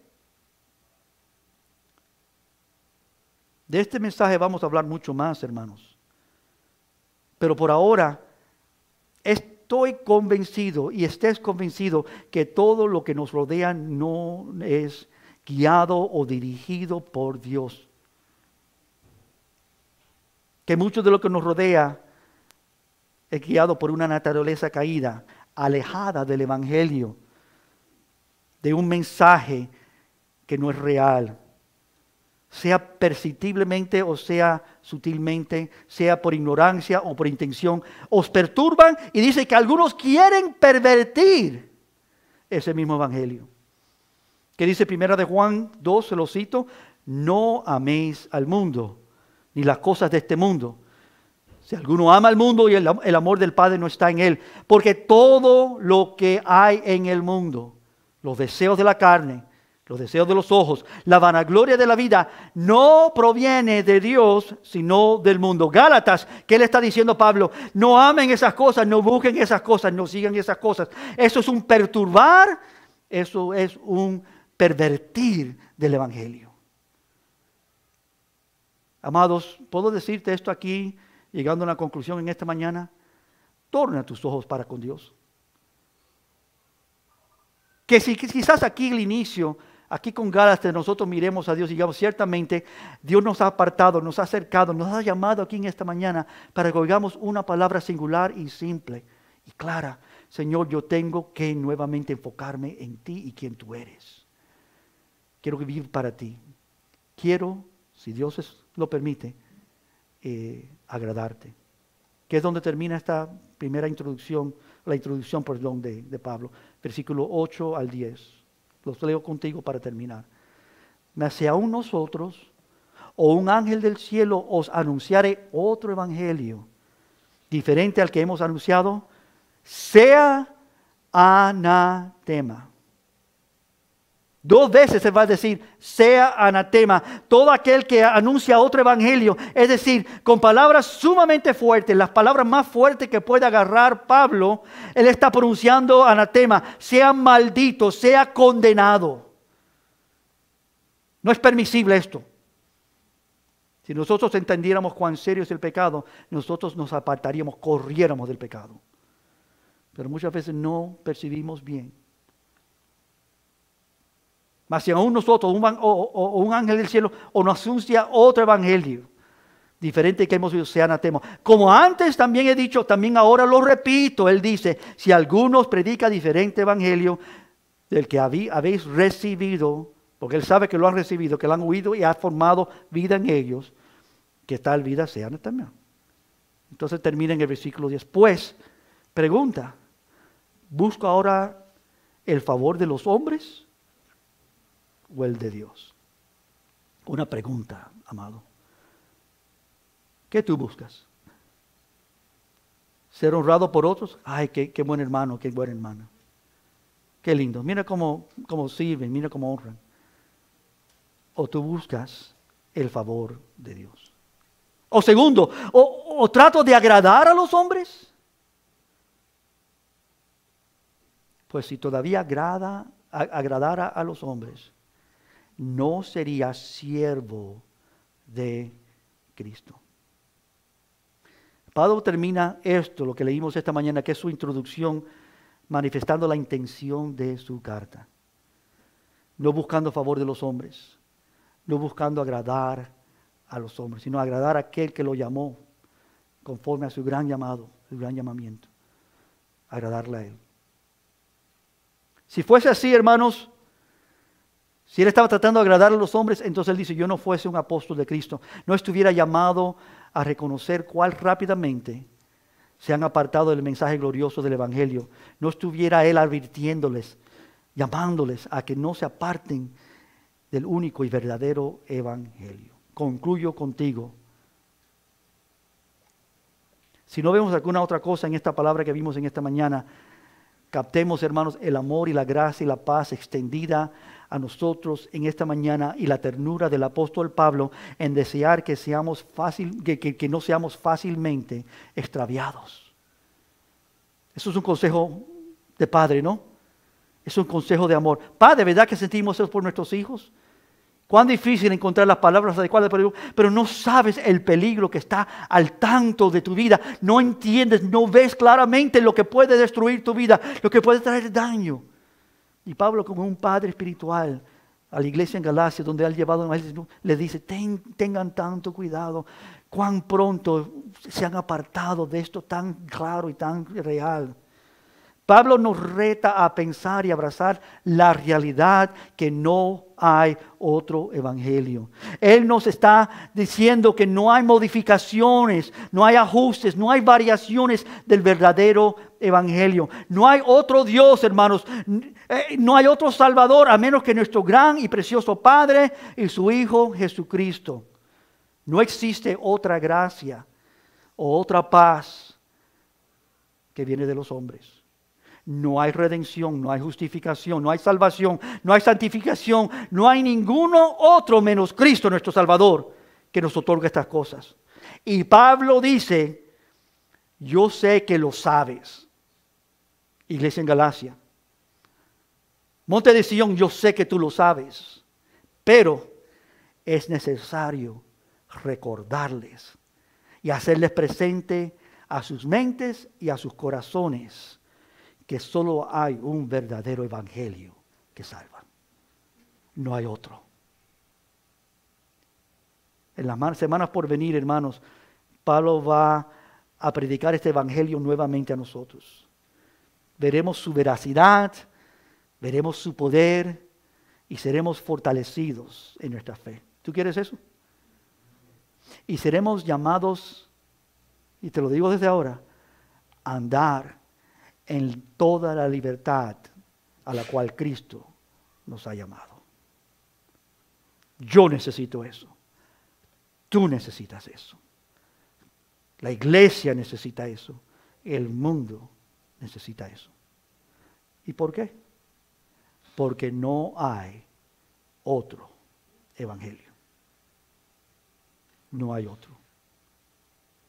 A: De este mensaje vamos a hablar mucho más, hermanos. Pero por ahora estoy convencido y estés convencido que todo lo que nos rodea no es guiado o dirigido por Dios. Que mucho de lo que nos rodea es guiado por una naturaleza caída, alejada del Evangelio, de un mensaje que no es real. Sea perceptiblemente o sea sutilmente, sea por ignorancia o por intención, os perturban y dice que algunos quieren pervertir ese mismo evangelio. Que dice 1 de Juan 2, se lo cito, no améis al mundo, ni las cosas de este mundo. Si alguno ama al mundo y el amor del Padre no está en él, porque todo lo que hay en el mundo, los deseos de la carne, los deseos de los ojos, la vanagloria de la vida, no proviene de Dios, sino del mundo. Gálatas, ¿qué le está diciendo Pablo? No amen esas cosas, no busquen esas cosas, no sigan esas cosas. Eso es un perturbar, eso es un pervertir del Evangelio. Amados, ¿puedo decirte esto aquí, llegando a una conclusión en esta mañana? Torna tus ojos para con Dios. Que si quizás aquí el inicio, aquí con Gálatas nosotros miremos a Dios y digamos, ciertamente Dios nos ha apartado, nos ha acercado, nos ha llamado aquí en esta mañana para que oigamos una palabra singular y simple y clara. Señor, yo tengo que nuevamente enfocarme en ti y quién tú eres. Quiero vivir para ti. Quiero, si Dios lo permite, agradarte. Que es donde termina esta primera introducción, la introducción, perdón, de Pablo. Versículo 8 al 10. Los leo contigo para terminar. Mas si aún nosotros o un ángel del cielo os anunciare otro evangelio diferente al que hemos anunciado, sea anatema. 2 veces se va a decir, sea anatema. Todo aquel que anuncia otro evangelio, es decir, con palabras sumamente fuertes, las palabras más fuertes que puede agarrar Pablo, él está pronunciando anatema, sea maldito, sea condenado. No es permisible esto. Si nosotros entendiéramos cuán serio es el pecado, nosotros nos apartaríamos, corriéramos del pecado. Pero muchas veces no percibimos bien. Mas si aún nosotros o un ángel del cielo o nos anuncia otro evangelio diferente que hemos oído, sea anatema. Como antes también he dicho, también ahora lo repito, él dice, si alguno os predica diferente evangelio del que habéis recibido, porque él sabe que lo han recibido, que lo han oído y ha formado vida en ellos, que tal vida sea anatema. Entonces termina en el versículo 10. Pues, pregunta, ¿busco ahora el favor de los hombres o el de Dios? Una pregunta, amado. ¿Qué tú buscas? ¿Ser honrado por otros? Ay, qué buen hermano, qué buena hermana. Qué lindo. Mira cómo sirven, mira cómo honran. O tú buscas el favor de Dios. O segundo, o trato de agradar a los hombres. Pues si todavía agrada agradara a los hombres, no sería siervo de Cristo. Pablo termina esto, lo que leímos esta mañana, que es su introducción, manifestando la intención de su carta. No buscando favor de los hombres, no buscando agradar a los hombres, sino agradar a aquel que lo llamó conforme a su gran llamado, su gran llamamiento. Agradarle a Él. Si fuese así, hermanos, si Él estaba tratando de agradar a los hombres, entonces Él dice, yo no fuese un apóstol de Cristo, no estuviera llamado a reconocer cuál rápidamente se han apartado del mensaje glorioso del Evangelio. No estuviera Él advirtiéndoles, llamándoles a que no se aparten del único y verdadero Evangelio. Concluyo contigo. Si no vemos alguna otra cosa en esta palabra que vimos en esta mañana, captemos, hermanos, el amor y la gracia y la paz extendida a nosotros en esta mañana y la ternura del apóstol Pablo en desear que no seamos fácilmente extraviados. Eso es un consejo de padre, ¿no? Es un consejo de amor. Padre, ¿verdad que sentimos eso por nuestros hijos? Cuán difícil encontrar las palabras adecuadas, pero no sabes el peligro que está al tanto de tu vida. No entiendes, no ves claramente lo que puede destruir tu vida, lo que puede traer daño. Y Pablo, como un padre espiritual, a la iglesia en Galacia, donde ha llevado a él, le dice, tengan tanto cuidado, cuán pronto se han apartado de esto tan claro y tan real. Pablo nos reta a pensar y abrazar la realidad que no hay otro evangelio. Él nos está diciendo que no hay modificaciones, no hay ajustes, no hay variaciones del verdadero evangelio. No hay otro Dios, hermanos, no hay otro Salvador a menos que nuestro gran y precioso Padre y su Hijo Jesucristo. No existe otra gracia o otra paz que viene de los hombres. No hay redención, no hay justificación, no hay salvación, no hay santificación, no hay ninguno otro menos Cristo nuestro Salvador que nos otorga estas cosas. Y Pablo dice, yo sé que lo sabes, iglesia en Galacia. Monte de Sion, yo sé que tú lo sabes, pero es necesario recordarles y hacerles presente a sus mentes y a sus corazones que solo hay un verdadero evangelio que salva. No hay otro. En las semanas por venir, hermanos, Pablo va a predicar este evangelio nuevamente a nosotros. Veremos su veracidad, veremos su poder y seremos fortalecidos en nuestra fe. ¿Tú quieres eso? Y seremos llamados, y te lo digo desde ahora, a andar en toda la libertad a la cual Cristo nos ha llamado. Yo necesito eso. Tú necesitas eso. La iglesia necesita eso. El mundo necesita eso. ¿Y por qué? Porque no hay otro evangelio. No hay otro.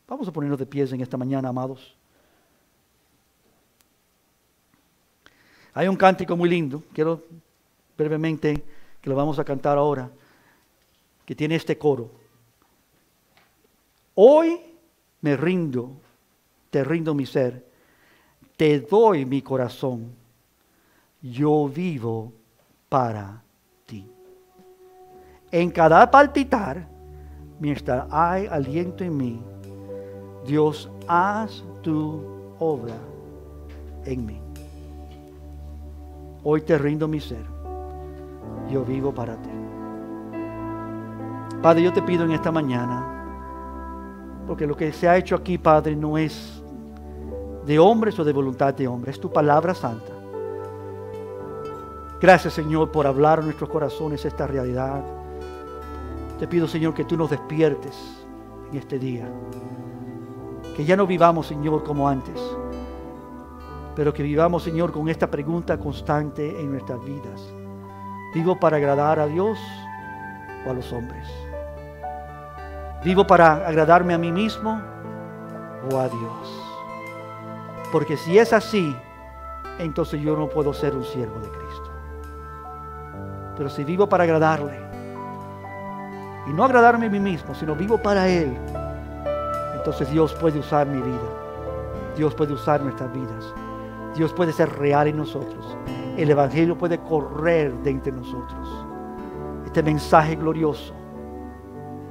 A: Vamos a ponernos de pies en esta mañana, amados. Hay un cántico muy lindo, quiero brevemente que lo vamos a cantar ahora, que tiene este coro. Hoy me rindo, te rindo mi ser, te doy mi corazón, yo vivo para ti. En cada palpitar, mientras hay aliento en mí, Dios, haz tu obra en mí. Hoy te rindo mi ser. Yo vivo para ti. Padre, yo te pido en esta mañana, porque lo que se ha hecho aquí, Padre, no es de hombres o de voluntad de hombres, es tu palabra santa. Gracias, Señor, por hablar a nuestros corazones esta realidad. Te pido, Señor, que tú nos despiertes en este día. Que ya no vivamos, Señor, como antes, pero que vivamos, Señor, con esta pregunta constante en nuestras vidas. ¿Vivo para agradar a Dios o a los hombres? ¿Vivo para agradarme a mí mismo o a Dios? Porque si es así, entonces yo no puedo ser un siervo de Cristo. Pero si vivo para agradarle, y no agradarme a mí mismo, sino vivo para Él, entonces Dios puede usar mi vida. Dios puede usar nuestras vidas. Dios puede ser real en nosotros. El Evangelio puede correr de entre nosotros. Este mensaje glorioso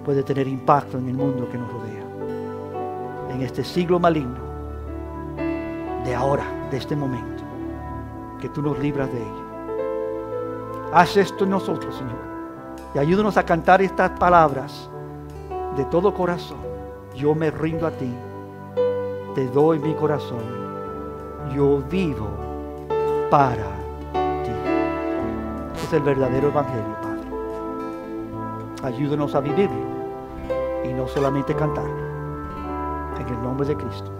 A: puede tener impacto en el mundo que nos rodea. En este siglo maligno, de ahora, de este momento, que tú nos libras de ello. Haz esto en nosotros, Señor. Y ayúdanos a cantar estas palabras de todo corazón. Yo me rindo a ti. Te doy mi corazón. Yo vivo para ti. Este es el verdadero Evangelio, Padre. Ayúdanos a vivirlo y no solamente cantarlo. En el nombre de Cristo.